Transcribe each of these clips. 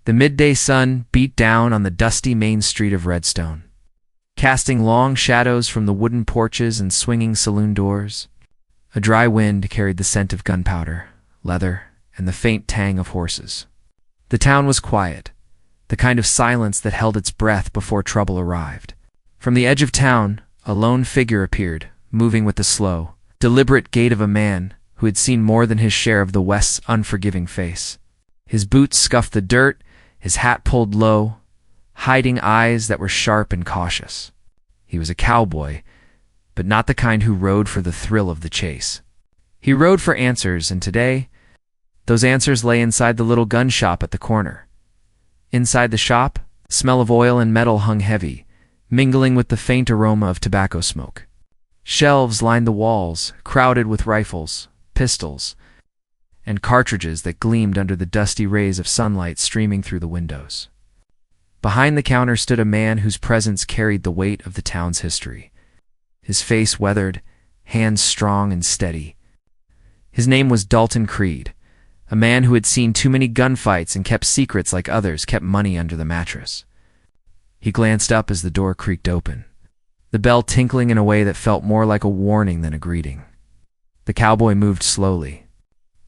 The midday sun beat down on the dusty main street of Redstone, casting long shadows from the wooden porches and swinging saloon doors. A dry wind carried the scent of gunpowder, leather, and the faint tang of horses. The town was quiet, the kind of silence that held its breath before trouble arrived. From the edge of town, a lone figure appeared, moving with the slow, deliberate gait of a man who had seen more than his share of the West's unforgiving face. His boots scuffed the dirt, his hat pulled low, hiding eyes that were sharp and cautious. He was a cowboy, but not the kind who rode for the thrill of the chase. He rode for answers, and today, those answers lay inside the little gun shop at the corner. Inside the shop, the smell of oil and metal hung heavy, mingling with the faint aroma of tobacco smoke. Shelves lined the walls, crowded with rifles, pistols, and cartridges that gleamed under the dusty rays of sunlight streaming through the windows. Behind the counter stood a man whose presence carried the weight of the town's history. His face weathered, hands strong and steady. His name was Dalton Creed, a man who had seen too many gunfights and kept secrets like others kept money under the mattress. He glanced up as the door creaked open, the bell tinkling in a way that felt more like a warning than a greeting. The cowboy moved slowly,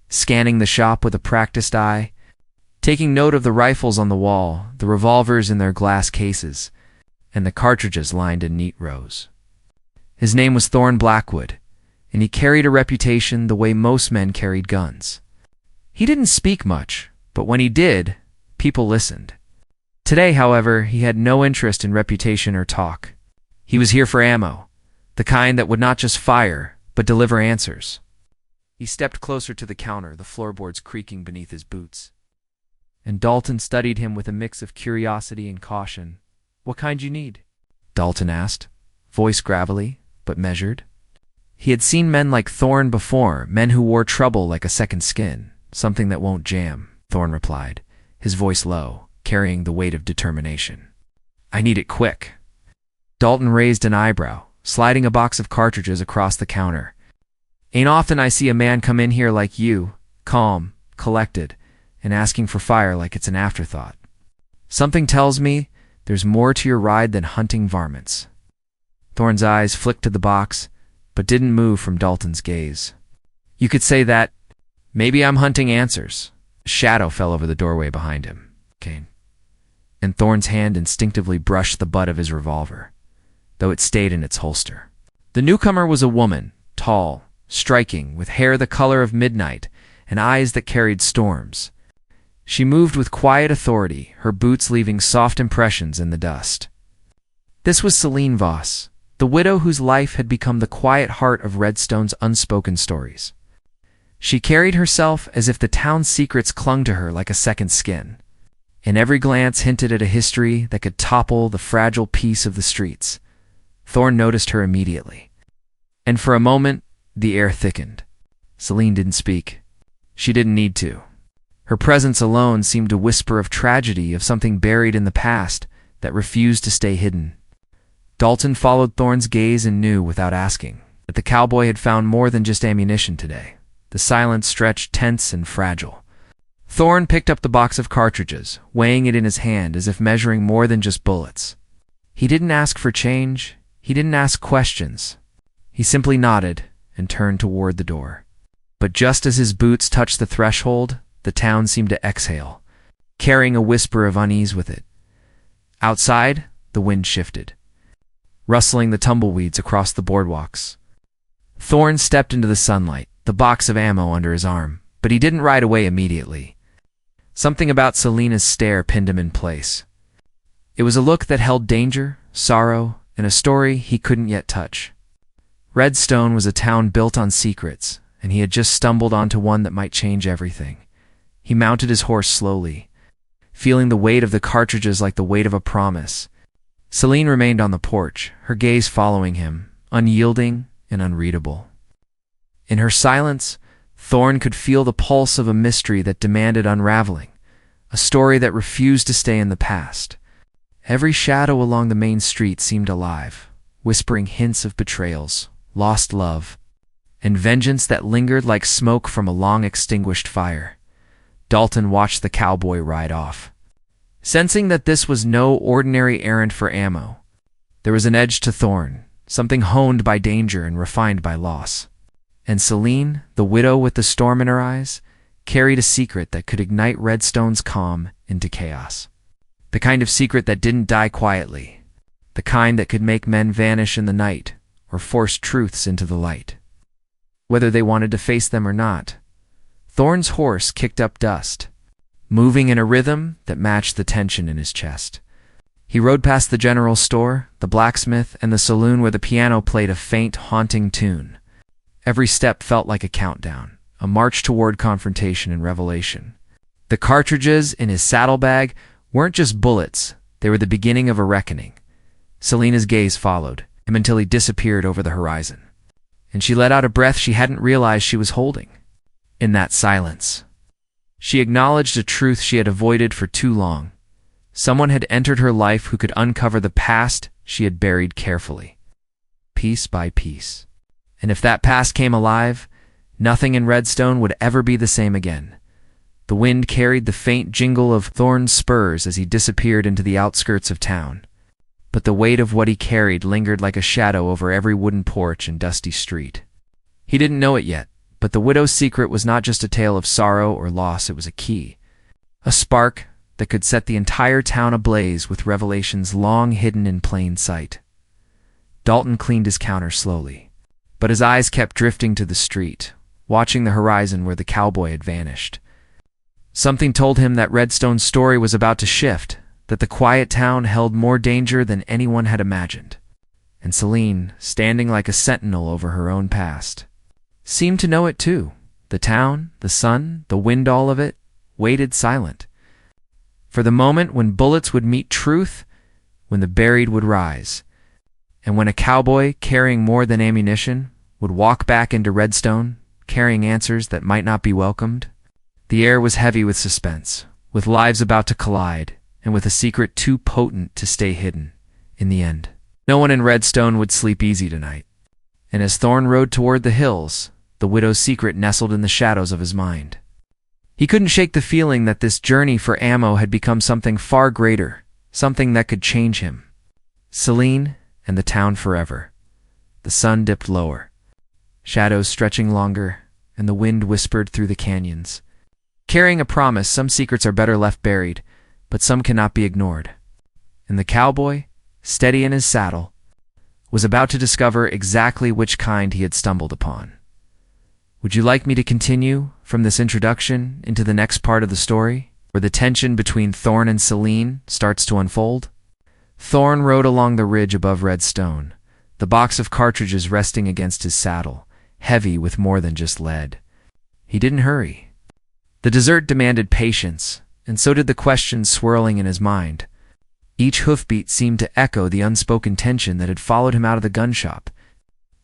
scanning the shop with a practiced eye, taking note of the rifles on the wall, the revolvers in their glass cases, and the cartridges lined in neat rows. His name was Thorne Blackwood, and he carried a reputation the way most men carried guns. He didn't speak much, but when he did, people listened. Today, however, he had no interest in reputation or talk. He was here for ammo, the kind that would not just fire, but deliver answers. He stepped closer to the counter, the floorboards creaking beneath his boots. And Dalton studied him with a mix of curiosity and caution. "What kind you need?" Dalton asked, voice gravelly, but measured. He had seen men like Thorne before, men who wore trouble like a second skin, something that won't jam, Thorne replied, his voice low, carrying the weight of determination. "I need it quick." Dalton raised an eyebrow, sliding a box of cartridges across the counter. "Ain't often I see a man come in here like you, calm, collected, and asking for fire like it's an afterthought. Something tells me there's more to your ride than hunting varmints." Thorne's eyes flicked to the box, but didn't move from Dalton's gaze. "You could say that. Maybe I'm hunting answers." A shadow fell over the doorway behind him. Kane. And Thorne's hand instinctively brushed the butt of his revolver, though it stayed in its holster. The newcomer was a woman, tall, striking, with hair the color of midnight and eyes that carried storms. She moved with quiet authority, her boots leaving soft impressions in the dust. This was Celine Voss, the widow whose life had become the quiet heart of Redstone's unspoken stories. She carried herself as if the town's secrets clung to her like a second skin, and every glance hinted at a history that could topple the fragile peace of the streets. Thorne noticed her immediately, and for a moment, the air thickened. Celine didn't speak. She didn't need to. Her presence alone seemed to whisper of tragedy, of something buried in the past that refused to stay hidden. Dalton followed Thorne's gaze and knew, without asking, that the cowboy had found more than just ammunition today. The silence stretched tense and fragile. Thorne picked up the box of cartridges, weighing it in his hand as if measuring more than just bullets. He didn't ask for change. He didn't ask questions. He simply nodded and turned toward the door. But just as his boots touched the threshold, the town seemed to exhale, carrying a whisper of unease with it. Outside, the wind shifted, rustling the tumbleweeds across the boardwalks. Thorne stepped into the sunlight, the box of ammo under his arm, but he didn't ride away immediately. Something about Selena's stare pinned him in place. It was a look that held danger, sorrow, and a story he couldn't yet touch. Redstone was a town built on secrets, and he had just stumbled onto one that might change everything. He mounted his horse slowly, feeling the weight of the cartridges like the weight of a promise. Celine remained on the porch, her gaze following him, unyielding and unreadable. In her silence, Thorne could feel the pulse of a mystery that demanded unraveling, a story that refused to stay in the past. Every shadow along the main street seemed alive, whispering hints of betrayals, lost love, and vengeance that lingered like smoke from a long-extinguished fire. Dalton watched the cowboy ride off. Sensing that this was no ordinary errand for ammo, there was an edge to Thorn, something honed by danger and refined by loss. And Celine, the widow with the storm in her eyes, carried a secret that could ignite Redstone's calm into chaos. The kind of secret that didn't die quietly, the kind that could make men vanish in the night or force truths into the light. Whether they wanted to face them or not, Thorn's horse kicked up dust, moving in a rhythm that matched the tension in his chest. He rode past the general store, the blacksmith, and the saloon where the piano played a faint, haunting tune. Every step felt like a countdown, a march toward confrontation and revelation. The cartridges in his saddlebag weren't just bullets, they were the beginning of a reckoning. Selena's gaze followed him until he disappeared over the horizon, and she let out a breath she hadn't realized she was holding. In that silence, she acknowledged a truth she had avoided for too long. Someone had entered her life who could uncover the past she had buried carefully, piece by piece. And if that past came alive, nothing in Redstone would ever be the same again. The wind carried the faint jingle of Thorn's spurs as he disappeared into the outskirts of town, but the weight of what he carried lingered like a shadow over every wooden porch and dusty street. He didn't know it yet, but the widow's secret was not just a tale of sorrow or loss, it was a key, a spark that could set the entire town ablaze with revelations long hidden in plain sight. Dalton cleaned his counter slowly, but his eyes kept drifting to the street, watching the horizon where the cowboy had vanished. Something told him that Redstone's story was about to shift, that the quiet town held more danger than anyone had imagined. And Celine, standing like a sentinel over her own past, seemed to know it too. The town, the sun, the wind, all of it, waited silent for the moment when bullets would meet truth, when the buried would rise, and when a cowboy carrying more than ammunition would walk back into Redstone, carrying answers that might not be welcomed. The air was heavy with suspense, with lives about to collide, and with a secret too potent to stay hidden. In the end, no one in Redstone would sleep easy tonight. And as Thorn rode toward the hills, the widow's secret nestled in the shadows of his mind. He couldn't shake the feeling that this journey for ammo had become something far greater, something that could change him. Celine and the town forever. The sun dipped lower, shadows stretching longer, and the wind whispered through the canyons, carrying a promise. Some secrets are better left buried, but some cannot be ignored. And the cowboy, steady in his saddle, was about to discover exactly which kind he had stumbled upon. Would you like me to continue from this introduction into the next part of the story, where the tension between Thorn and Celine starts to unfold? Thorn rode along the ridge above Redstone, the box of cartridges resting against his saddle, heavy with more than just lead. He didn't hurry. The desert demanded patience, and so did the questions swirling in his mind. Each hoofbeat seemed to echo the unspoken tension that had followed him out of the gun shop.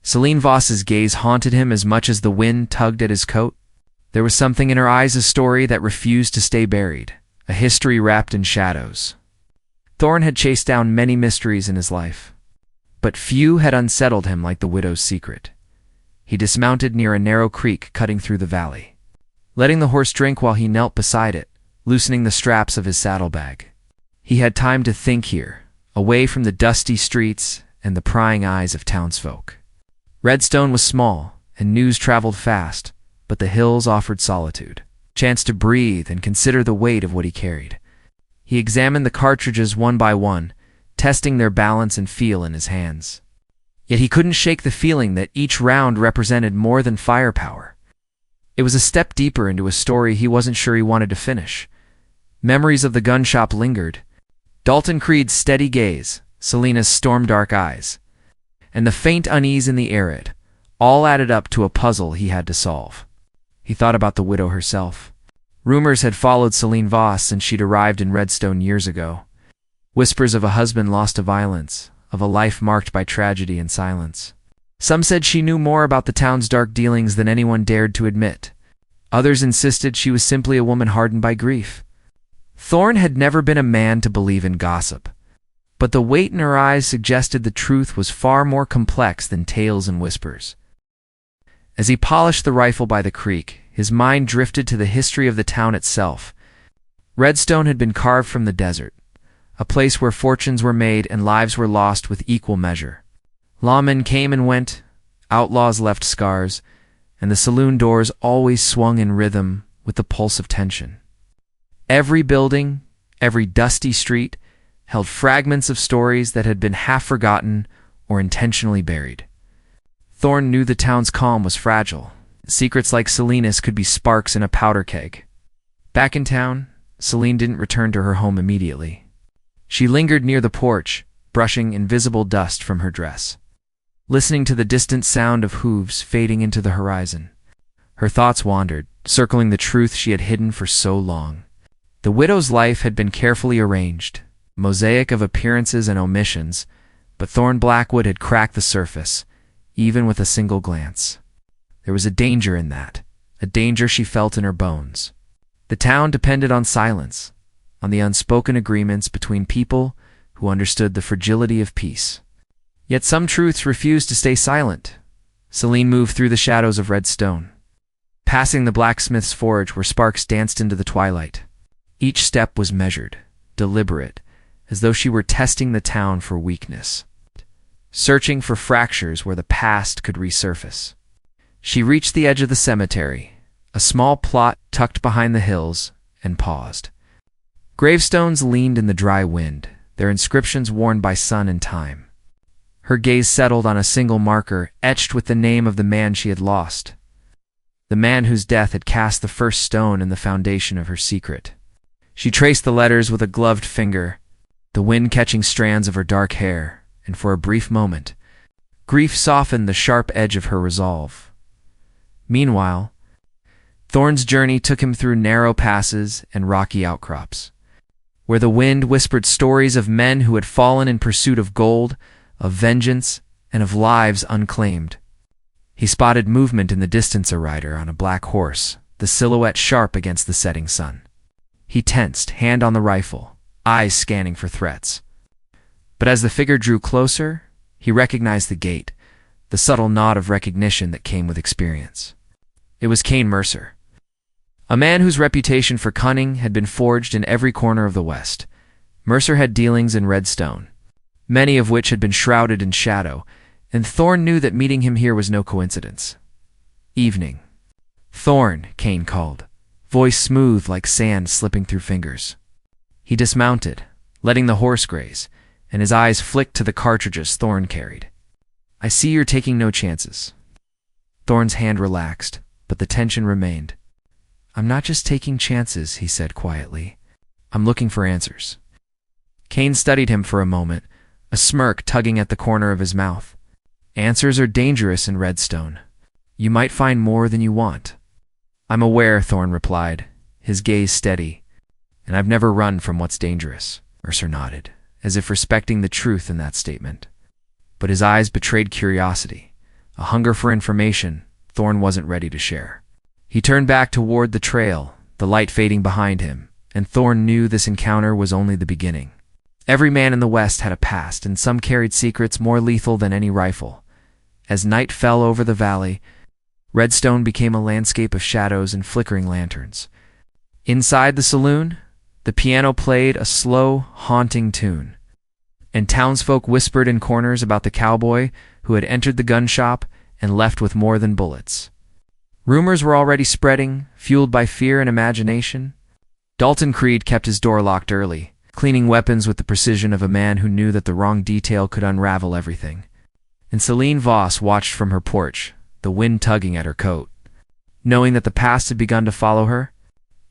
Celine Voss's gaze haunted him as much as the wind tugged at his coat. There was something in her eyes, a story that refused to stay buried, a history wrapped in shadows. Thorn had chased down many mysteries in his life, but few had unsettled him like the widow's secret. He dismounted near a narrow creek cutting through the valley, letting the horse drink while he knelt beside it, loosening the straps of his saddlebag. He had time to think here, away from the dusty streets and the prying eyes of townsfolk. Redstone was small, and news traveled fast, but the hills offered solitude, chance to breathe and consider the weight of what he carried. He examined the cartridges one by one, testing their balance and feel in his hands. Yet he couldn't shake the feeling that each round represented more than firepower. It was a step deeper into a story he wasn't sure he wanted to finish. Memories of the gun shop lingered. Dalton Creed's steady gaze, Selena's storm-dark eyes, and the faint unease in the air, all added up to a puzzle he had to solve. He thought about the widow herself. Rumors had followed Celine Voss since she'd arrived in Redstone years ago. Whispers of a husband lost to violence, of a life marked by tragedy and silence. Some said she knew more about the town's dark dealings than anyone dared to admit. Others insisted she was simply a woman hardened by grief. Thorn had never been a man to believe in gossip, but the weight in her eyes suggested the truth was far more complex than tales and whispers. As he polished the rifle by the creek, his mind drifted to the history of the town itself. Redstone had been carved from the desert, a place where fortunes were made and lives were lost with equal measure. Lawmen came and went, outlaws left scars, and the saloon doors always swung in rhythm with the pulse of tension. Every building, every dusty street, held fragments of stories that had been half forgotten or intentionally buried. Thorn knew the town's calm was fragile. Secrets like Selena's could be sparks in a powder keg. Back in town, Selene didn't return to her home immediately. She lingered near the porch, brushing invisible dust from her dress, listening to the distant sound of hooves fading into the horizon. Her thoughts wandered, circling the truth she had hidden for so long. The widow's life had been carefully arranged, mosaic of appearances and omissions, but Thorn Blackwood had cracked the surface, even with a single glance. There was a danger in that, a danger she felt in her bones. The town depended on silence, on the unspoken agreements between people who understood the fragility of peace. Yet some truths refused to stay silent. Selene moved through the shadows of Redstone, passing the blacksmith's forge where sparks danced into the twilight. Each step was measured, deliberate, as though she were testing the town for weakness, searching for fractures where the past could resurface. She reached the edge of the cemetery, a small plot tucked behind the hills, and paused. Gravestones leaned in the dry wind, their inscriptions worn by sun and time. Her gaze settled on a single marker etched with the name of the man she had lost, the man whose death had cast the first stone in the foundation of her secret. She traced the letters with a gloved finger, the wind catching strands of her dark hair, and for a brief moment, grief softened the sharp edge of her resolve. Meanwhile, Thorn's journey took him through narrow passes and rocky outcrops, where the wind whispered stories of men who had fallen in pursuit of gold, of vengeance, and of lives unclaimed. He spotted movement in the distance, a rider on a black horse, the silhouette sharp against the setting sun. He tensed, hand on the rifle, eyes scanning for threats. But as the figure drew closer, he recognized the gait, the subtle nod of recognition that came with experience. It was Kane Mercer, a man whose reputation for cunning had been forged in every corner of the West. Mercer had dealings in Redstone, many of which had been shrouded in shadow, and Thorn knew that meeting him here was no coincidence. "Evening." "Thorn," Kane called, voice smooth like sand slipping through fingers. He dismounted, letting the horse graze, and his eyes flicked to the cartridges Thorn carried. "I see you're taking no chances." Thorn's hand relaxed, but the tension remained. "I'm not just taking chances," he said quietly. "I'm looking for answers." Kane studied him for a moment, a smirk tugging at the corner of his mouth. "Answers are dangerous in Redstone. You might find more than you want." "I'm aware," Thorn replied, his gaze steady. "And I've never run from what's dangerous." Mercer nodded, as if respecting the truth in that statement. But his eyes betrayed curiosity, a hunger for information Thorn wasn't ready to share. He turned back toward the trail, the light fading behind him, and Thorn knew this encounter was only the beginning. Every man in the West had a past, and some carried secrets more lethal than any rifle. As night fell over the valley, Redstone became a landscape of shadows and flickering lanterns. Inside the saloon, the piano played a slow, haunting tune, and townsfolk whispered in corners about the cowboy who had entered the gun shop and left with more than bullets. Rumors were already spreading, fueled by fear and imagination. Dalton Creed kept his door locked early, cleaning weapons with the precision of a man who knew that the wrong detail could unravel everything. And Selene Voss watched from her porch, the wind tugging at her coat. Knowing that the past had begun to follow her,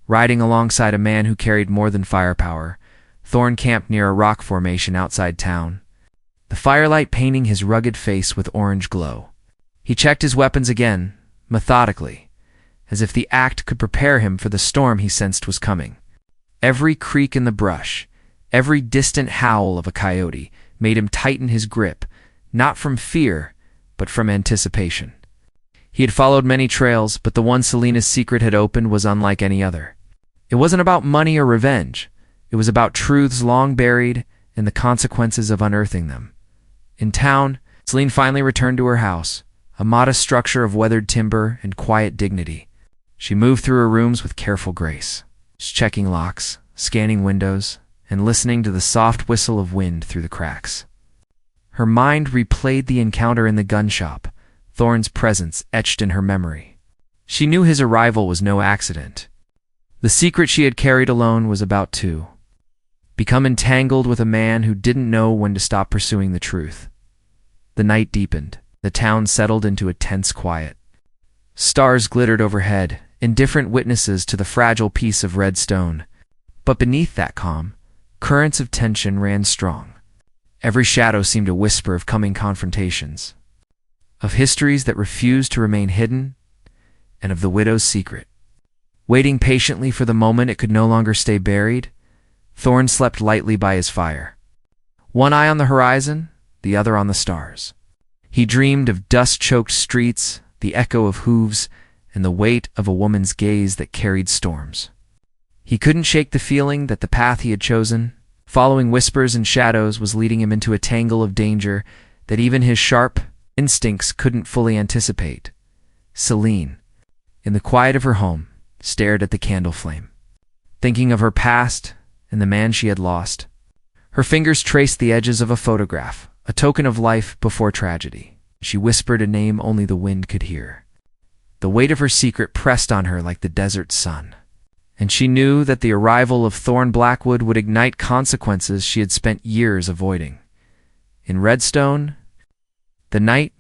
riding alongside a man who carried more than firepower, Thorn camped near a rock formation outside town, the firelight painting his rugged face with orange glow. He checked his weapons again, methodically, as if the act could prepare him for the storm he sensed was coming. Every creak in the brush, every distant howl of a coyote made him tighten his grip, not from fear, but from anticipation. He had followed many trails, but the one Selena's secret had opened was unlike any other. It wasn't about money or revenge. It was about truths long buried and the consequences of unearthing them. In town, Selene finally returned to her house, a modest structure of weathered timber and quiet dignity. She moved through her rooms with careful grace, checking locks, scanning windows and listening to the soft whistle of wind through the cracks. Her mind replayed the encounter in the gun shop, Thorn's presence etched in her memory. She knew his arrival was no accident. The secret she had carried alone was about to become entangled with a man who didn't know when to stop pursuing the truth. The night deepened. The town settled into a tense quiet. Stars glittered overhead, indifferent witnesses to the fragile piece of red stone. But beneath that calm, currents of tension ran strong. Every shadow seemed a whisper of coming confrontations, of histories that refused to remain hidden, and of the widow's secret. Waiting patiently for the moment it could no longer stay buried, Thorn slept lightly by his fire. One eye on the horizon, the other on the stars. He dreamed of dust-choked streets, the echo of hooves, and the weight of a woman's gaze that carried storms. He couldn't shake the feeling that the path he had chosen, following whispers and shadows, was leading him into a tangle of danger that even his sharp instincts couldn't fully anticipate. Celine, in the quiet of her home, stared at the candle flame, thinking of her past and the man she had lost. Her fingers traced the edges of a photograph, a token of life before tragedy. She whispered a name only the wind could hear. The weight of her secret pressed on her like the desert sun, and she knew that the arrival of Thorn Blackwood would ignite consequences she had spent years avoiding. In Redstone, the night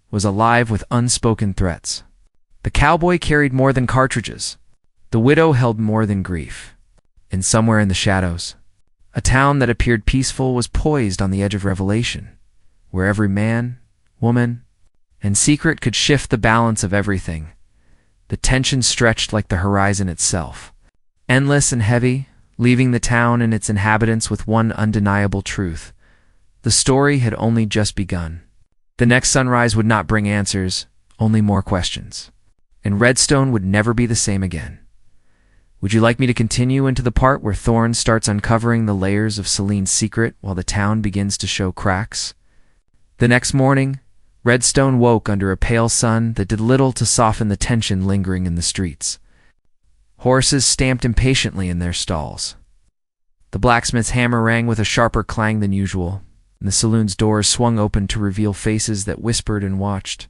was alive with unspoken threats. The cowboy carried more than cartridges. The widow held more than grief. And somewhere in the shadows, a town that appeared peaceful was poised on the edge of revelation, where every man, woman, and secret could shift the balance of everything. The tension stretched like the horizon itself, endless and heavy, leaving the town and its inhabitants with one undeniable truth. The story had only just begun. The next sunrise would not bring answers, only more questions. And Redstone would never be the same again. Would you like me to continue into the part where Thorn starts uncovering the layers of Celine's secret while the town begins to show cracks? The next morning, Redstone woke under a pale sun that did little to soften the tension lingering in the streets. Horses stamped impatiently in their stalls. The blacksmith's hammer rang with a sharper clang than usual, and the saloon's doors swung open to reveal faces that whispered and watched.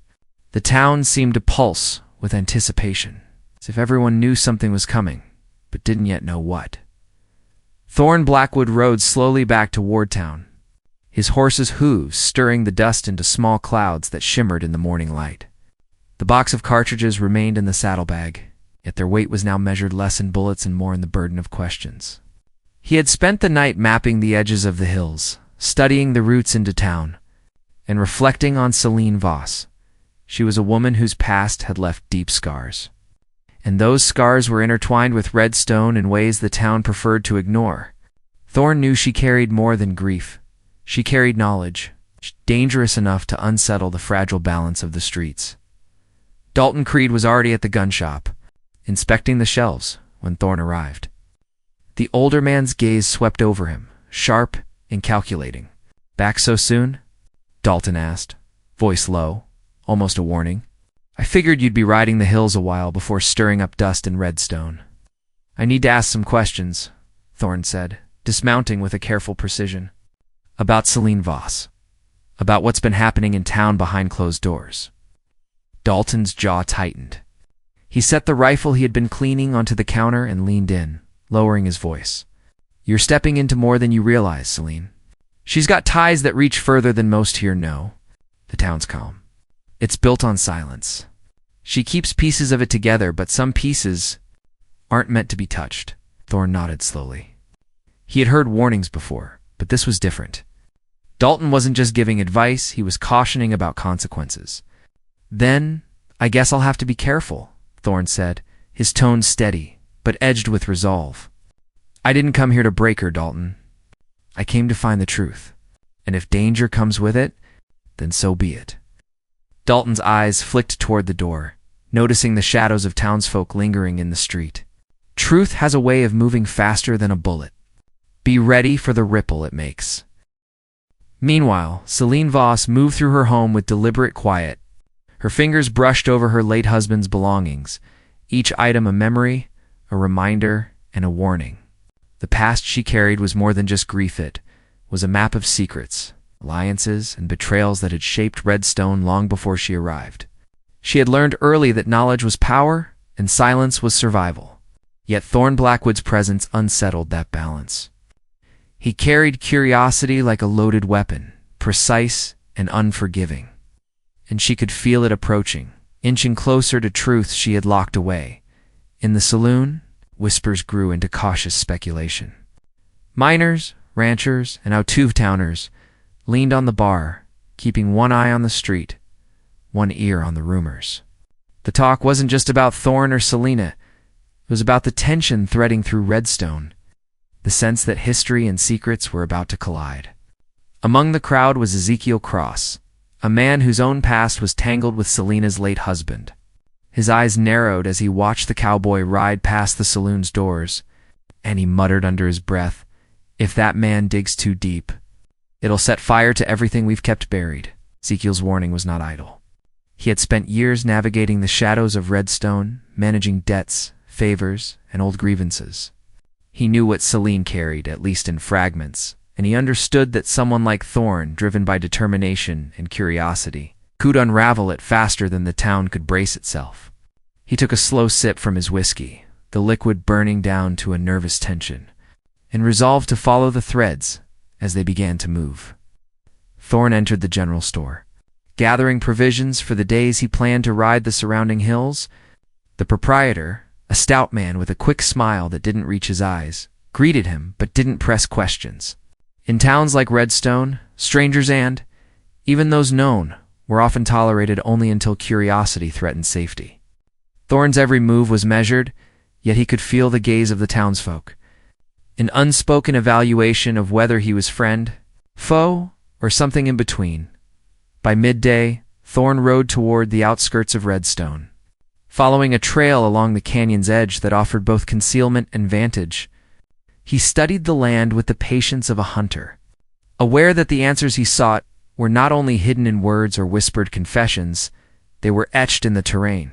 The town seemed to pulse with anticipation, as if everyone knew something was coming, but didn't yet know what. Thorn Blackwood rode slowly back toward town, his horse's hooves stirring the dust into small clouds that shimmered in the morning light. The box of cartridges remained in the saddlebag, yet their weight was now measured less in bullets and more in the burden of questions. He had spent the night mapping the edges of the hills, studying the routes into town, and reflecting on Celine Voss. She was a woman whose past had left deep scars, and those scars were intertwined with Redstone in ways the town preferred to ignore. Thorn knew she carried more than grief. She carried knowledge, dangerous enough to unsettle the fragile balance of the streets. Dalton Creed was already at the gun shop, inspecting the shelves when Thorn arrived. The older man's gaze swept over him, sharp and calculating. "Back so soon?" Dalton asked, voice low, almost a warning. "I figured you'd be riding the hills a while before stirring up dust in Redstone." "I need to ask some questions," Thorn said, dismounting with a careful precision. "About Celine Voss. About what's been happening in town behind closed doors." Dalton's jaw tightened. He set the rifle he had been cleaning onto the counter and leaned in, lowering his voice. "You're stepping into more than you realize, Celine. She's got ties that reach further than most here know." The town's calm. "It's built on silence. She keeps pieces of it together, but some pieces aren't meant to be touched." Thorn nodded slowly. He had heard warnings before, but this was different. Dalton wasn't just giving advice, he was cautioning about consequences. "Then, I guess I'll have to be careful," Thorn said, his tone steady, but edged with resolve. "I didn't come here to break her, Dalton. I came to find the truth. And if danger comes with it, then so be it." Dalton's eyes flicked toward the door, noticing the shadows of townsfolk lingering in the street. Truth has a way of moving faster than a bullet. Be ready for the ripple it makes. Meanwhile, Celine Voss moved through her home with deliberate quiet. Her fingers brushed over her late husband's belongings, each item a memory, a reminder, and a warning. The past she carried was more than just grief. It was a map of secrets, alliances, and betrayals that had shaped Redstone long before she arrived. She had learned early that knowledge was power and silence was survival. Yet Thorn Blackwood's presence unsettled that balance. He carried curiosity like a loaded weapon, precise and unforgiving. And she could feel it approaching, inching closer to truths she had locked away. In the saloon, whispers grew into cautious speculation. Miners, ranchers, and out-of-towners leaned on the bar, keeping one eye on the street, one ear on the rumors. The talk wasn't just about Thorn or Selena. It was about the tension threading through Redstone, the sense that history and secrets were about to collide. Among the crowd was Ezekiel Cross, a man whose own past was tangled with Selena's late husband. His eyes narrowed as he watched the cowboy ride past the saloon's doors, and he muttered under his breath, "If that man digs too deep, it'll set fire to everything we've kept buried." Ezekiel's warning was not idle. He had spent years navigating the shadows of Redstone, managing debts, favors, and old grievances. He knew what Selene carried, at least in fragments, and he understood that someone like Thorn, driven by determination and curiosity, could unravel it faster than the town could brace itself. He took a slow sip from his whiskey, the liquid burning down to a nervous tension, and resolved to follow the threads as they began to move. Thorn entered the general store, gathering provisions for the days he planned to ride the surrounding hills. The proprietor, a stout man with a quick smile that didn't reach his eyes, greeted him but didn't press questions. In towns like Redstone, strangers and, even those known, were often tolerated only until curiosity threatened safety. Thorn's every move was measured, yet he could feel the gaze of the townsfolk, an unspoken evaluation of whether he was friend, foe, or something in between. By midday, Thorn rode toward the outskirts of Redstone, following a trail along the canyon's edge that offered both concealment and vantage. He studied the land with the patience of a hunter, aware that the answers he sought were not only hidden in words or whispered confessions, they were etched in the terrain,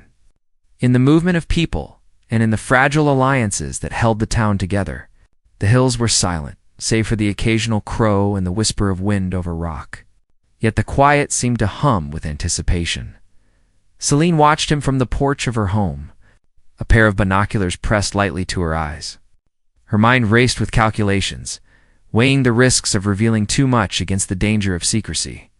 in the movement of people, and in the fragile alliances that held the town together. The hills were silent, save for the occasional crow and the whisper of wind over rock. Yet the quiet seemed to hum with anticipation. Selene watched him from the porch of her home, a pair of binoculars pressed lightly to her eyes. Her mind raced with calculations, weighing the risks of revealing too much against the danger of secrecy.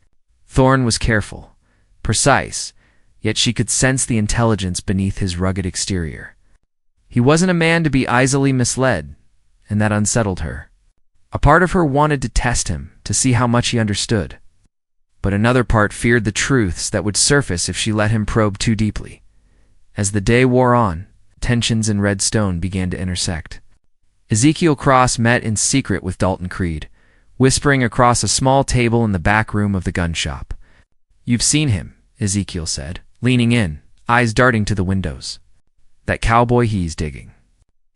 Thorn was careful, precise, yet she could sense the intelligence beneath his rugged exterior. He wasn't a man to be easily misled, and that unsettled her. A part of her wanted to test him, to see how much he understood. But another part feared the truths that would surface if she let him probe too deeply. As the day wore on, tensions in Redstone began to intersect. Ezekiel Cross met in secret with Dalton Creed, whispering across a small table in the back room of the gun shop. "You've seen him," Ezekiel said, leaning in, eyes darting to the windows. "That cowboy he's digging.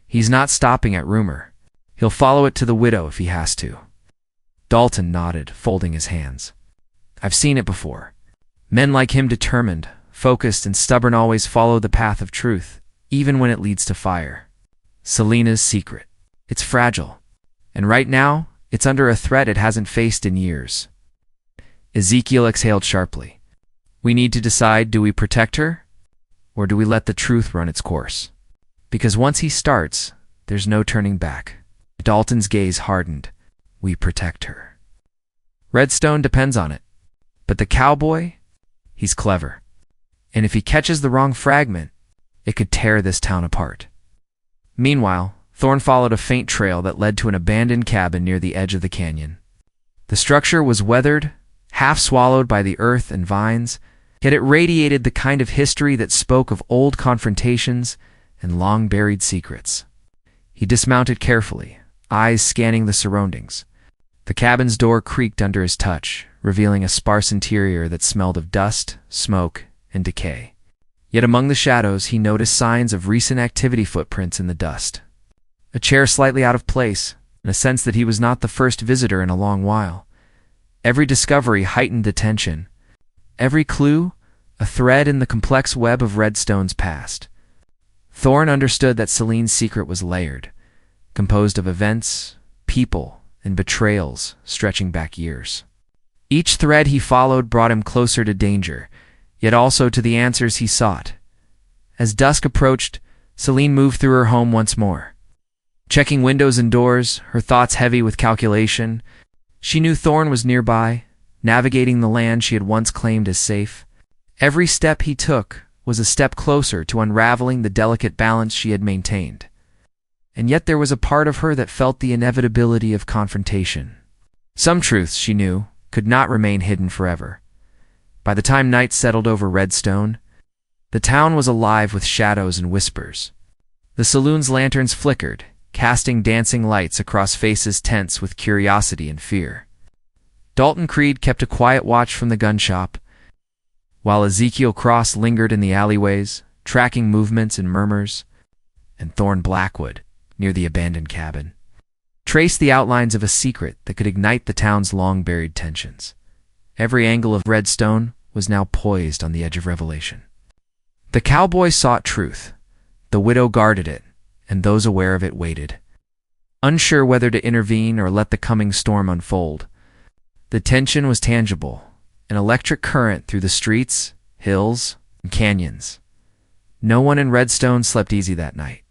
He's not stopping at rumor. He'll follow it to the widow if he has to." Dalton nodded, folding his hands. "I've seen it before. Men like him, determined, focused, and stubborn, always follow the path of truth, even when it leads to fire. Selena's secret. It's fragile. And right now, it's under a threat it hasn't faced in years." Ezekiel exhaled sharply. "We need to decide, do we protect her? Or do we let the truth run its course? Because once he starts, there's no turning back." Dalton's gaze hardened. "We protect her. Redstone depends on it. But the cowboy? He's clever. And if he catches the wrong fragment, it could tear this town apart." Meanwhile, Thorn followed a faint trail that led to an abandoned cabin near the edge of the canyon. The structure was weathered, half swallowed by the earth and vines, yet it radiated the kind of history that spoke of old confrontations and long-buried secrets. He dismounted carefully, eyes scanning the surroundings. The cabin's door creaked under his touch, revealing a sparse interior that smelled of dust, smoke, and decay. Yet among the shadows, he noticed signs of recent activity, footprints in the dust. A chair slightly out of place, and a sense that he was not the first visitor in a long while. Every discovery heightened the tension. Every clue, a thread in the complex web of Redstone's past. Thorn understood that Selene's secret was layered, composed of events, people, and betrayals stretching back years. Each thread he followed brought him closer to danger, yet also to the answers he sought. As dusk approached, Celine moved through her home once more. Checking windows and doors, her thoughts heavy with calculation, she knew Thorn was nearby, navigating the land she had once claimed as safe. Every step he took was a step closer to unraveling the delicate balance she had maintained. And yet there was a part of her that felt the inevitability of confrontation. Some truths, she knew, could not remain hidden forever. By the time night settled over Redstone, the town was alive with shadows and whispers. The saloon's lanterns flickered, casting dancing lights across faces tense with curiosity and fear. Dalton Creed kept a quiet watch from the gun shop, while Ezekiel Cross lingered in the alleyways, tracking movements and murmurs, and Thorn Blackwood, near the abandoned cabin, traced the outlines of a secret that could ignite the town's long-buried tensions. Every angle of Redstone was now poised on the edge of revelation. The cowboy sought truth, the widow guarded it, and those aware of it waited, unsure whether to intervene or let the coming storm unfold. The tension was tangible, an electric current through the streets, hills, and canyons. No one in Redstone slept easy that night.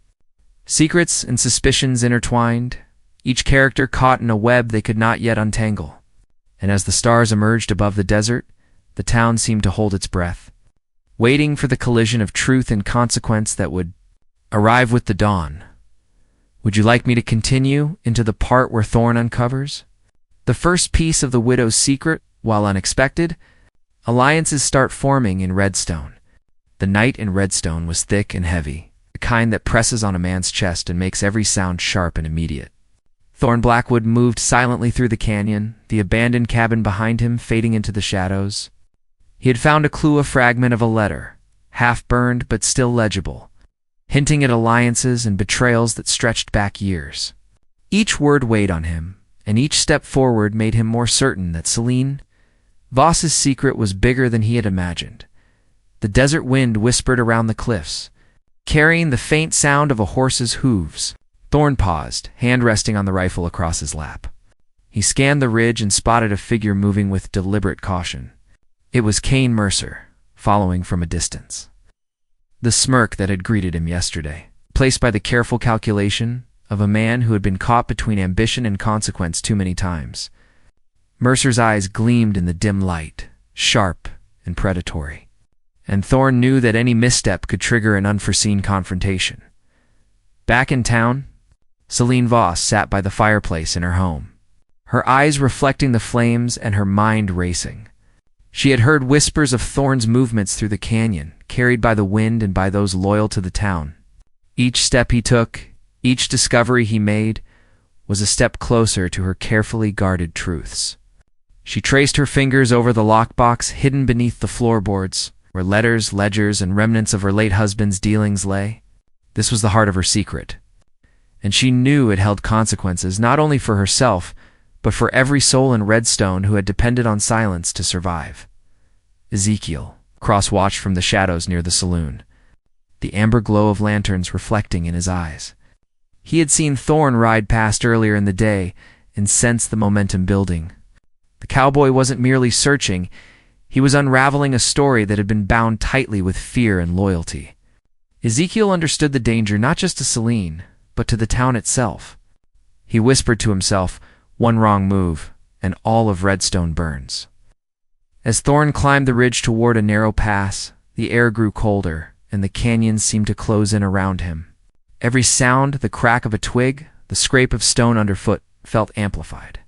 Secrets and suspicions intertwined, each character caught in a web they could not yet untangle. And as the stars emerged above the desert, the town seemed to hold its breath, waiting for the collision of truth and consequence that would arrive with the dawn. Would you like me to continue into the part where Thorn uncovers the first piece of the widow's secret? While unexpected, alliances start forming in Redstone. The night in Redstone was thick and heavy, the kind that presses on a man's chest and makes every sound sharp and immediate. Thorn Blackwood moved silently through the canyon, the abandoned cabin behind him fading into the shadows. He had found a clue, a fragment of a letter, half-burned but still legible, hinting at alliances and betrayals that stretched back years. Each word weighed on him, and each step forward made him more certain that Celine Voss's secret was bigger than he had imagined. The desert wind whispered around the cliffs, carrying the faint sound of a horse's hooves. Thorn paused, hand resting on the rifle across his lap. He scanned the ridge and spotted a figure moving with deliberate caution. It was Kane Mercer, following from a distance. The smirk that had greeted him yesterday, placed by the careful calculation of a man who had been caught between ambition and consequence too many times. Mercer's eyes gleamed in the dim light, sharp and predatory, and Thorn knew that any misstep could trigger an unforeseen confrontation. Back in town, Celine Voss sat by the fireplace in her home, her eyes reflecting the flames and her mind racing. She had heard whispers of Thorn's movements through the canyon, carried by the wind and by those loyal to the town. Each step he took, each discovery he made, was a step closer to her carefully guarded truths. She traced her fingers over the lockbox hidden beneath the floorboards, where letters, ledgers, and remnants of her late husband's dealings lay. This was the heart of her secret, and she knew it held consequences not only for herself, but for every soul in Redstone who had depended on silence to survive. Ezekiel cross-watched from the shadows near the saloon, the amber glow of lanterns reflecting in his eyes. He had seen Thorn ride past earlier in the day and sensed the momentum building. The cowboy wasn't merely searching, he was unraveling a story that had been bound tightly with fear and loyalty. Ezekiel understood the danger not just to Celine, but to the town itself. He whispered to himself, one wrong move, and all of Redstone burns. As Thorn climbed the ridge toward a narrow pass, the air grew colder, and the canyons seemed to close in around him. Every sound, the crack of a twig, the scrape of stone underfoot, felt amplified.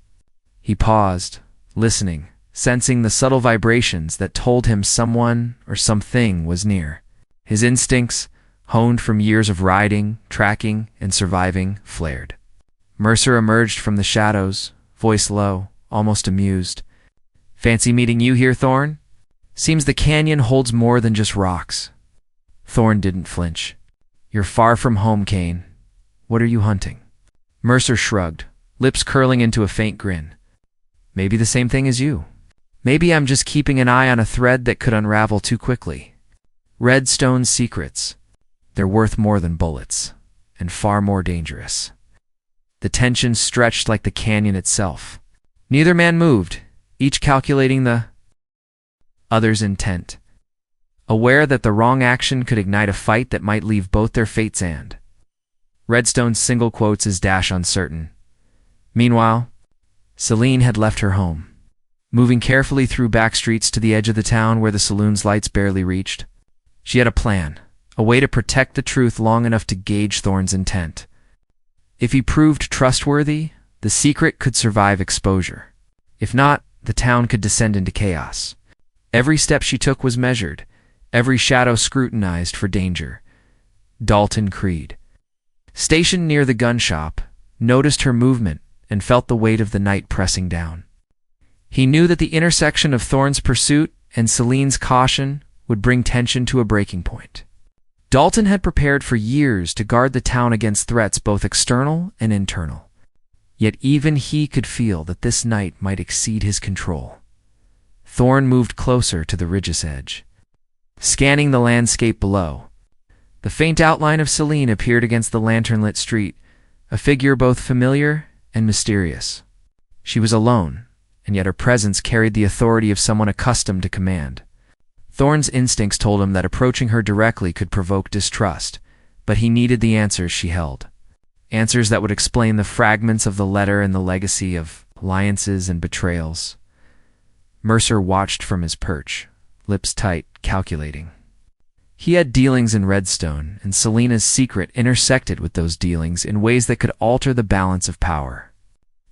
He paused, listening, sensing the subtle vibrations that told him someone or something was near. His instincts, honed from years of riding, tracking, and surviving, flared. Mercer emerged from the shadows, voice low, almost amused. "Fancy meeting you here, Thorn? Seems the canyon holds more than just rocks." Thorn didn't flinch. "You're far from home, Kane. What are you hunting?" Mercer shrugged, lips curling into a faint grin. "Maybe the same thing as you. Maybe I'm just keeping an eye on a thread that could unravel too quickly. Redstone's secrets. They're worth more than bullets, and far more dangerous." The tension stretched like the canyon itself. Neither man moved, each calculating the other's intent, aware that the wrong action could ignite a fight that might leave both their fates and. Redstone's single quotes his dash uncertain. Meanwhile, Celine had left her home, moving carefully through back streets to the edge of the town where the saloon's lights barely reached. She had a plan, a way to protect the truth long enough to gauge Thorne's intent. If he proved trustworthy, the secret could survive exposure. If not, the town could descend into chaos. Every step she took was measured, every shadow scrutinized for danger. Dalton Creed, stationed near the gun shop, noticed her movement and felt the weight of the night pressing down. He knew that the intersection of Thorne's pursuit and Celine's caution would bring tension to a breaking point. Dalton had prepared for years to guard the town against threats both external and internal. Yet even he could feel that this night might exceed his control. Thorne moved closer to the ridge's edge, scanning the landscape below. The faint outline of Celine appeared against the lantern-lit street, a figure both familiar and mysterious. She was alone, and yet her presence carried the authority of someone accustomed to command. Thorne's instincts told him that approaching her directly could provoke distrust, but he needed the answers she held. Answers that would explain the fragments of the letter and the legacy of alliances and betrayals. Mercer watched from his perch, lips tight, calculating. He had dealings in Redstone, and Selena's secret intersected with those dealings in ways that could alter the balance of power.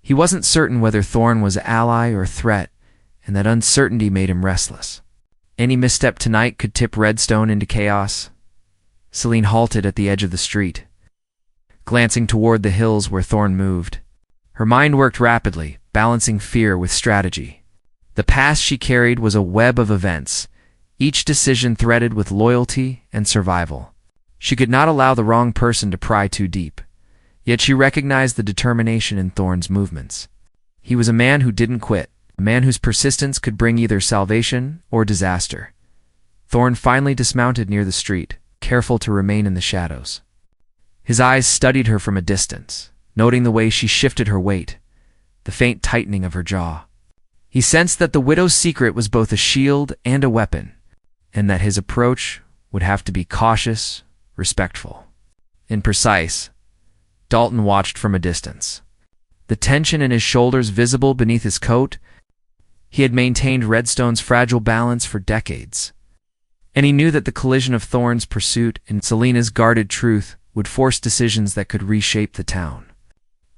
He wasn't certain whether Thorne was ally or threat, and that uncertainty made him restless. Any misstep tonight could tip Redstone into chaos. Celine halted at the edge of the street, glancing toward the hills where Thorne moved. Her mind worked rapidly, balancing fear with strategy. The past she carried was a web of events, each decision threaded with loyalty and survival. She could not allow the wrong person to pry too deep, yet she recognized the determination in Thorne's movements. He was a man who didn't quit, a man whose persistence could bring either salvation or disaster. Thorne finally dismounted near the street, careful to remain in the shadows. His eyes studied her from a distance, noting the way she shifted her weight, the faint tightening of her jaw. He sensed that the widow's secret was both a shield and a weapon, and that his approach would have to be cautious, respectful, and precise. Dalton watched from a distance, the tension in his shoulders visible beneath his coat. He had maintained Redstone's fragile balance for decades, and he knew that the collision of Thorne's pursuit and Selena's guarded truth would force decisions that could reshape the town.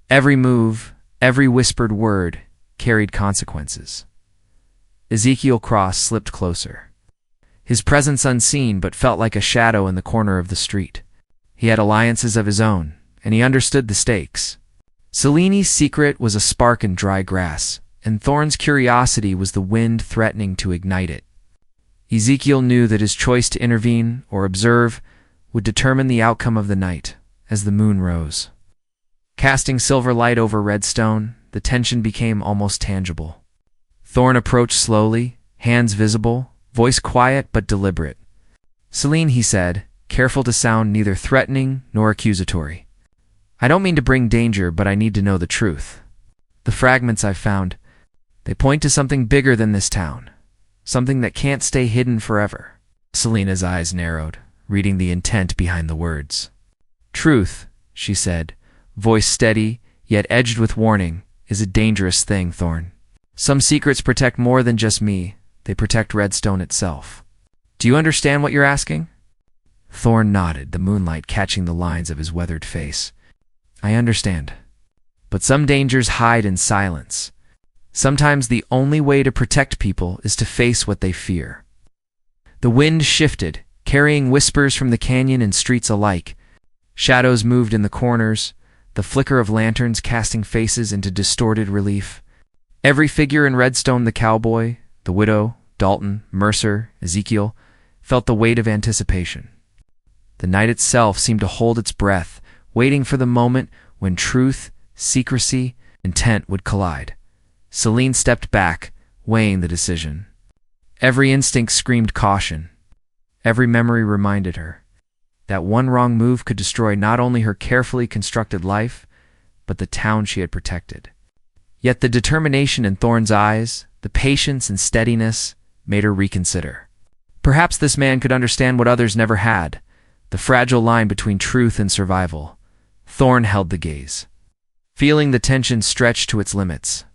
Every move, every whispered word, carried consequences. Ezekiel Cross slipped closer, his presence unseen but felt like a shadow in the corner of the street. He had alliances of his own, and he understood the stakes. Celine's secret was a spark in dry grass, and Thorne's curiosity was the wind threatening to ignite it. Ezekiel knew that his choice to intervene or observe would determine the outcome of the night as the moon rose. Casting silver light over Redstone, the tension became almost tangible. Thorne approached slowly, hands visible, voice quiet but deliberate. "Celine," he said, careful to sound neither threatening nor accusatory. "I don't mean to bring danger, but I need to know the truth. The fragments I've found, they point to something bigger than this town, something that can't stay hidden forever." Selena's eyes narrowed, reading the intent behind the words. "Truth," she said, voice steady, yet edged with warning, "is a dangerous thing, Thorne. Some secrets protect more than just me. They protect Redstone itself. Do you understand what you're asking?" Thorne nodded, the moonlight catching the lines of his weathered face. "I understand. But some dangers hide in silence. Sometimes the only way to protect people is to face what they fear." The wind shifted, carrying whispers from the canyon and streets alike. Shadows moved in the corners, the flicker of lanterns casting faces into distorted relief. Every figure in Redstone, the cowboy, the widow, Dalton, Mercer, Ezekiel, felt the weight of anticipation. The night itself seemed to hold its breath, waiting for the moment when truth, secrecy, intent would collide. Celine stepped back, weighing the decision. Every instinct screamed caution. Every memory reminded her that one wrong move could destroy not only her carefully constructed life, but the town she had protected. Yet the determination in Thorn's eyes, the patience and steadiness, made her reconsider. Perhaps this man could understand what others never had, the fragile line between truth and survival. Thorn held the gaze, feeling the tension stretch to its limits.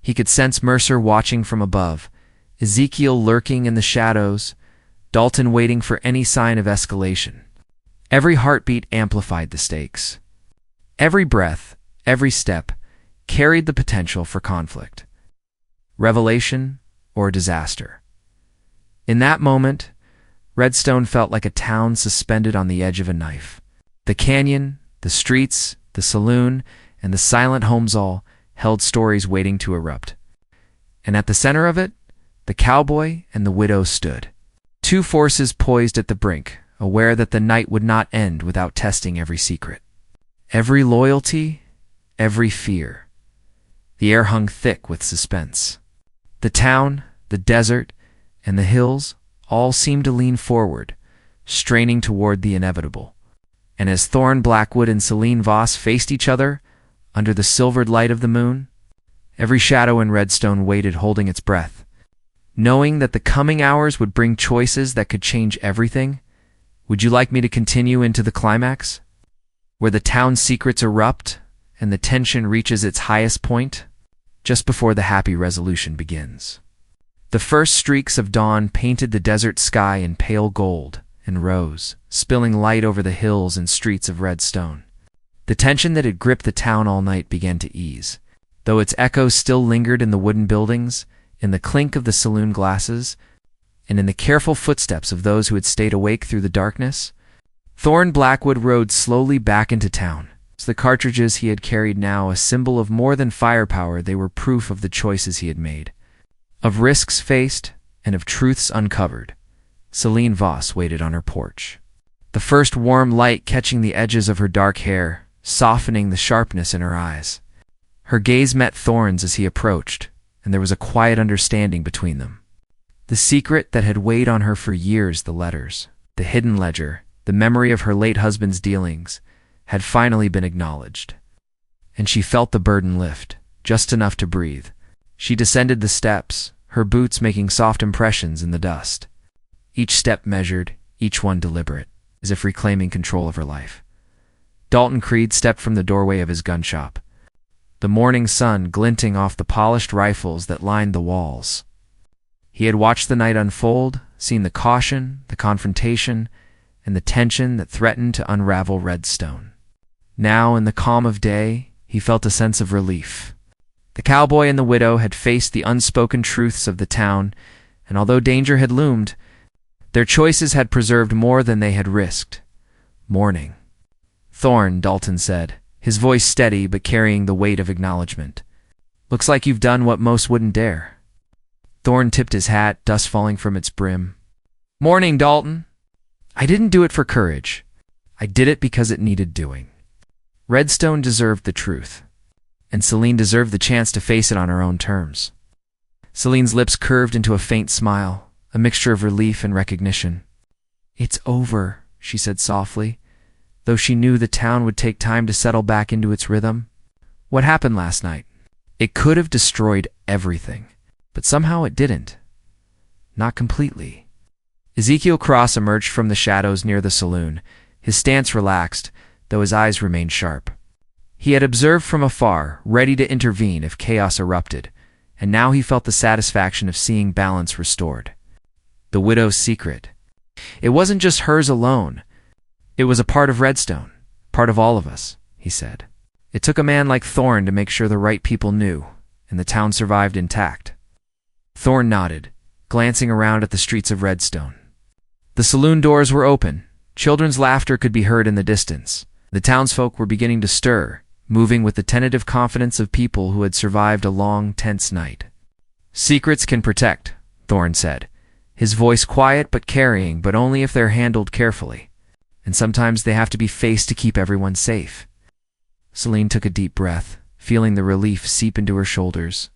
He could sense Mercer watching from above, Ezekiel lurking in the shadows, Dalton waiting for any sign of escalation. Every heartbeat amplified the stakes. Every breath, every step, carried the potential for conflict, revelation, or disaster. In that moment, Redstone felt like a town suspended on the edge of a knife. The canyon, the streets, the saloon, and the silent homes all held stories waiting to erupt. And at the center of it, the cowboy and the widow stood. Two forces poised at the brink, aware that the night would not end without testing every secret. Every loyalty, every fear. The air hung thick with suspense. The town, the desert, and the hills all seemed to lean forward, straining toward the inevitable. And as Thorn Blackwood and Celine Voss faced each other under the silvered light of the moon, every shadow in Redstone waited, holding its breath, knowing that the coming hours would bring choices that could change everything. Would you like me to continue into the climax, where the town's secrets erupt and the tension reaches its highest point, just before the happy resolution begins? The first streaks of dawn painted the desert sky in pale gold and rose, spilling light over the hills and streets of Redstone. The tension that had gripped the town all night began to ease, though its echoes still lingered in the wooden buildings, in the clink of the saloon glasses, and in the careful footsteps of those who had stayed awake through the darkness. Thorn Blackwood rode slowly back into town. The cartridges he had carried now a symbol of more than firepower, they were proof of the choices he had made, of risks faced, and of truths uncovered. Celine Voss waited on her porch, the first warm light catching the edges of her dark hair, softening the sharpness in her eyes. Her gaze met Thorn's as he approached, and there was a quiet understanding between them. The secret that had weighed on her for years, the letters, the hidden ledger, the memory of her late husband's dealings, had finally been acknowledged. And she felt the burden lift, just enough to breathe. She descended the steps, her boots making soft impressions in the dust. Each step measured, each one deliberate, as if reclaiming control of her life. Dalton Creed stepped from the doorway of his gun shop, the morning sun glinting off the polished rifles that lined the walls. He had watched the night unfold, seen the caution, the confrontation, and the tension that threatened to unravel Redstone. Now, in the calm of day, he felt a sense of relief. The cowboy and the widow had faced the unspoken truths of the town, and although danger had loomed, their choices had preserved more than they had risked. Morning. Thorn, Dalton said, his voice steady but carrying the weight of acknowledgement. Looks like you've done what most wouldn't dare. Thorn tipped his hat, dust falling from its brim. Morning, Dalton. I didn't do it for courage. I did it because it needed doing. Redstone deserved the truth, and Celine deserved the chance to face it on her own terms. Celine's lips curved into a faint smile, a mixture of relief and recognition. It's over, she said softly, though she knew the town would take time to settle back into its rhythm. What happened last night? It could have destroyed everything, but somehow it didn't. Not completely. Ezekiel Cross emerged from the shadows near the saloon, his stance relaxed, though his eyes remained sharp. He had observed from afar, ready to intervene if chaos erupted, and now he felt the satisfaction of seeing balance restored. The widow's secret. It wasn't just hers alone. It was a part of Redstone, part of all of us, he said. It took a man like Thorn to make sure the right people knew, and the town survived intact. Thorn nodded, glancing around at the streets of Redstone. The saloon doors were open. Children's laughter could be heard in the distance. The townsfolk were beginning to stir, moving with the tentative confidence of people who had survived a long, tense night. Secrets can protect, Thorn said, his voice quiet but carrying, but only if they're handled carefully. And sometimes they have to be faced to keep everyone safe. Celine took a deep breath, feeling the relief seep into her shoulders.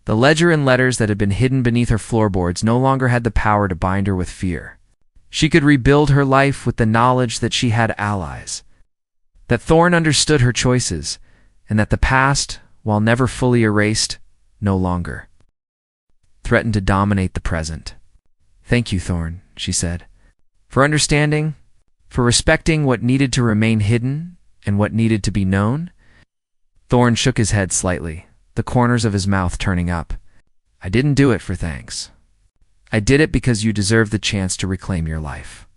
The ledger and letters that had been hidden beneath her floorboards no longer had the power to bind her with fear. She could rebuild her life with the knowledge that she had allies, that Thorn understood her choices, and that the past, while never fully erased, no longer threatened to dominate the present. "Thank you, Thorn," she said, "for understanding, for respecting what needed to remain hidden and what needed to be known." Thorn shook his head slightly, the corners of his mouth turning up. "I didn't do it for thanks. I did it because you deserve the chance to reclaim your life.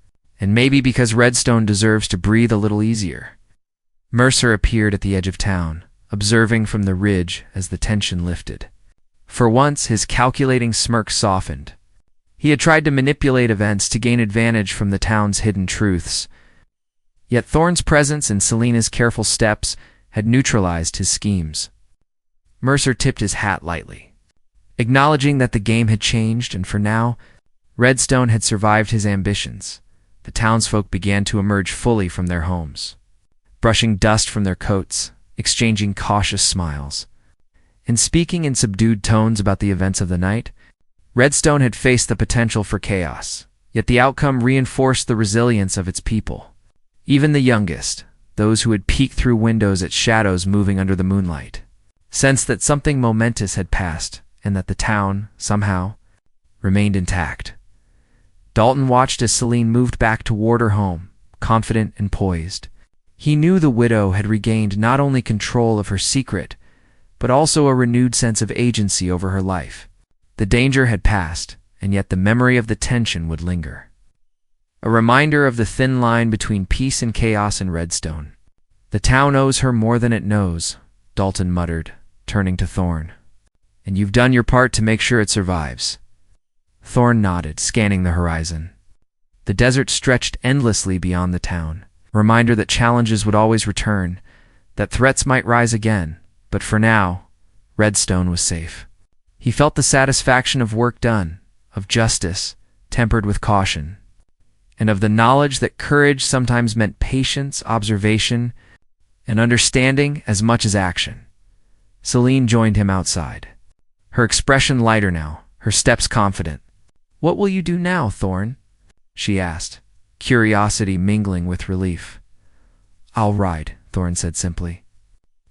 And maybe because Redstone deserves to breathe a little easier." Mercer appeared at the edge of town, observing from the ridge as the tension lifted. For once, his calculating smirk softened. He had tried to manipulate events to gain advantage from the town's hidden truths. Yet Thorn's presence and Selena's careful steps had neutralized his schemes. Mercer tipped his hat lightly, acknowledging that the game had changed, and for now, Redstone had survived his ambitions. The townsfolk began to emerge fully from their homes, brushing dust from their coats, exchanging cautious smiles, and speaking in subdued tones about the events of the night. Redstone had faced the potential for chaos, yet the outcome reinforced the resilience of its people. Even the youngest, those who had peeked through windows at shadows moving under the moonlight, sensed that something momentous had passed and that the town, somehow, remained intact. Dalton watched as Selene moved back toward her home, confident and poised. He knew the widow had regained not only control of her secret, but also a renewed sense of agency over her life. The danger had passed, and yet the memory of the tension would linger. A reminder of the thin line between peace and chaos in Redstone. "The town owes her more than it knows," Dalton muttered, turning to Thorn. "And you've done your part to make sure it survives." Thorn nodded, scanning the horizon. The desert stretched endlessly beyond the town, a reminder that challenges would always return, that threats might rise again, but for now, Redstone was safe. He felt the satisfaction of work done, of justice tempered with caution, and of the knowledge that courage sometimes meant patience, observation, and understanding as much as action. Selene joined him outside, her expression lighter now, her steps confident. "What will you do now, Thorn?" she asked, curiosity mingling with relief. "I'll ride," Thorn said simply.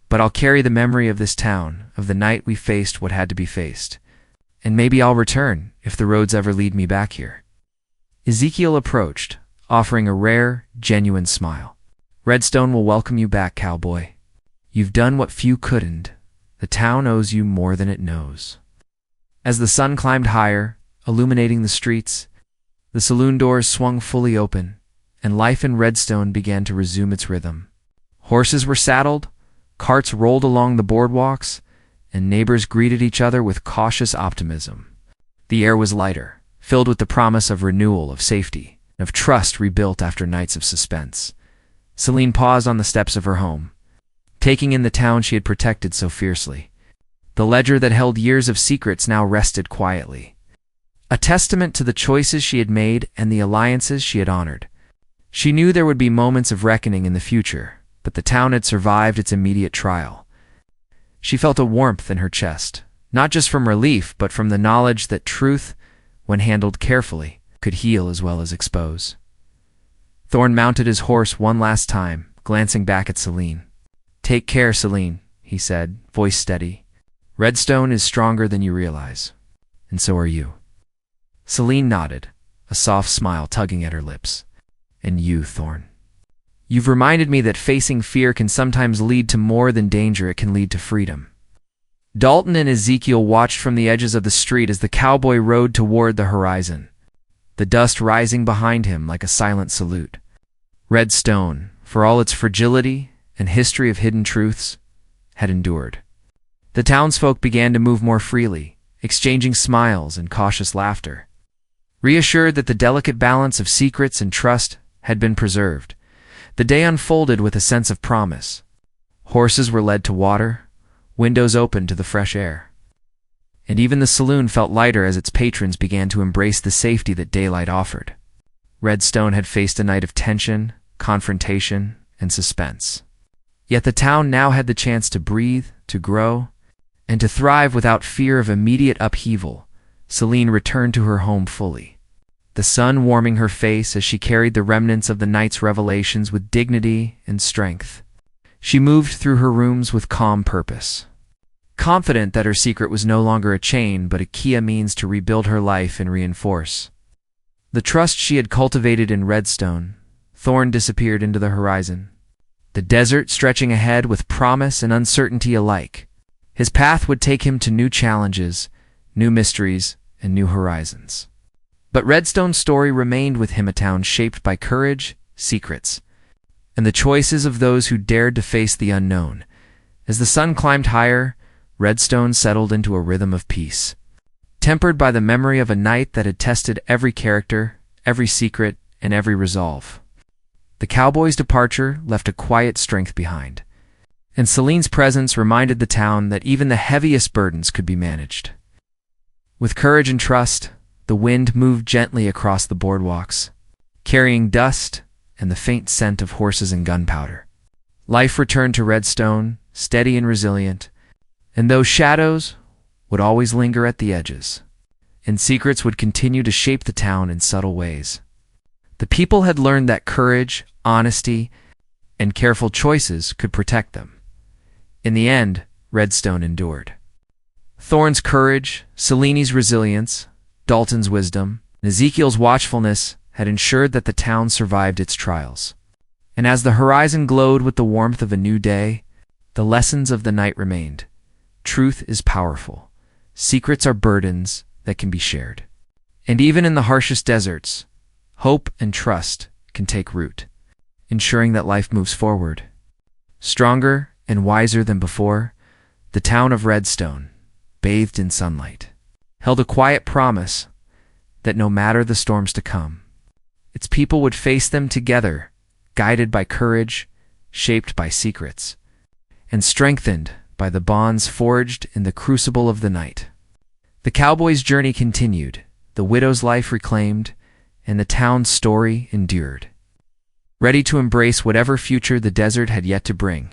"But I'll carry the memory of this town, of the night we faced what had to be faced. And maybe I'll return, if the roads ever lead me back here." Ezekiel approached, offering a rare, genuine smile. "Redstone will welcome you back, Cowboy. You've done what few couldn't. The town owes you more than it knows." As the sun climbed higher, illuminating the streets, the saloon doors swung fully open, and life in Redstone began to resume its rhythm. Horses were saddled, carts rolled along the boardwalks, and neighbors greeted each other with cautious optimism. The air was lighter, filled with the promise of renewal, of safety, of trust rebuilt after nights of suspense. Selene paused on the steps of her home, taking in the town she had protected so fiercely. The ledger that held years of secrets now rested quietly, a testament to the choices she had made and the alliances she had honored. She knew there would be moments of reckoning in the future, but the town had survived its immediate trial. She felt a warmth in her chest, not just from relief, but from the knowledge that truth, when handled carefully, could heal as well as expose. Thorn mounted his horse one last time, glancing back at Selene. "Take care, Selene," he said, voice steady. "Redstone is stronger than you realize, and so are you." Selene nodded, a soft smile tugging at her lips. "And you, Thorn. You've reminded me that facing fear can sometimes lead to more than danger, it can lead to freedom." Dalton and Ezekiel watched from the edges of the street as the cowboy rode toward the horizon, the dust rising behind him like a silent salute. Redstone, for all its fragility and history of hidden truths, had endured. The townsfolk began to move more freely, exchanging smiles and cautious laughter. Reassured that the delicate balance of secrets and trust had been preserved, the day unfolded with a sense of promise. Horses were led to water, windows opened to the fresh air, and even the saloon felt lighter as its patrons began to embrace the safety that daylight offered. Redstone had faced a night of tension, confrontation, and suspense. Yet the town now had the chance to breathe, to grow, and to thrive without fear of immediate upheaval. Selene returned to her home fully, the sun warming her face as she carried the remnants of the night's revelations with dignity and strength. she moved through her rooms with calm purpose, confident that her secret was no longer a chain but a key means to rebuild her life and reinforce the trust she had cultivated in Redstone. Thorn disappeared into the horizon, the desert stretching ahead with promise and uncertainty alike. His path would take him to new challenges, new mysteries, and new horizons. But Redstone's story remained with him, a town shaped by courage, secrets, and the choices of those who dared to face the unknown. As the sun climbed higher, Redstone settled into a rhythm of peace, tempered by the memory of a night that had tested every character, every secret, and every resolve. The cowboy's departure left a quiet strength behind, and Celine's presence reminded the town that even the heaviest burdens could be managed. With courage and trust, the wind moved gently across the boardwalks, carrying dust and the faint scent of horses and gunpowder. Life returned to Redstone, steady and resilient, and though shadows would always linger at the edges, and secrets would continue to shape the town in subtle ways, the people had learned that courage, honesty, and careful choices could protect them. In the end, Redstone endured. Thorn's courage, Celine's resilience, Dalton's wisdom, and Ezekiel's watchfulness had ensured that the town survived its trials. And as the horizon glowed with the warmth of a new day, the lessons of the night remained. Truth is powerful. Secrets are burdens that can be shared. And even in the harshest deserts, hope and trust can take root, ensuring that life moves forward. Stronger and wiser than before, the town of Redstone, bathed in sunlight, held a quiet promise that no matter the storms to come, its people would face them together, guided by courage, shaped by secrets, and strengthened by the bonds forged in the crucible of the night. The cowboy's journey continued, the widow's life reclaimed, and the town's story endured, ready to embrace whatever future the desert had yet to bring.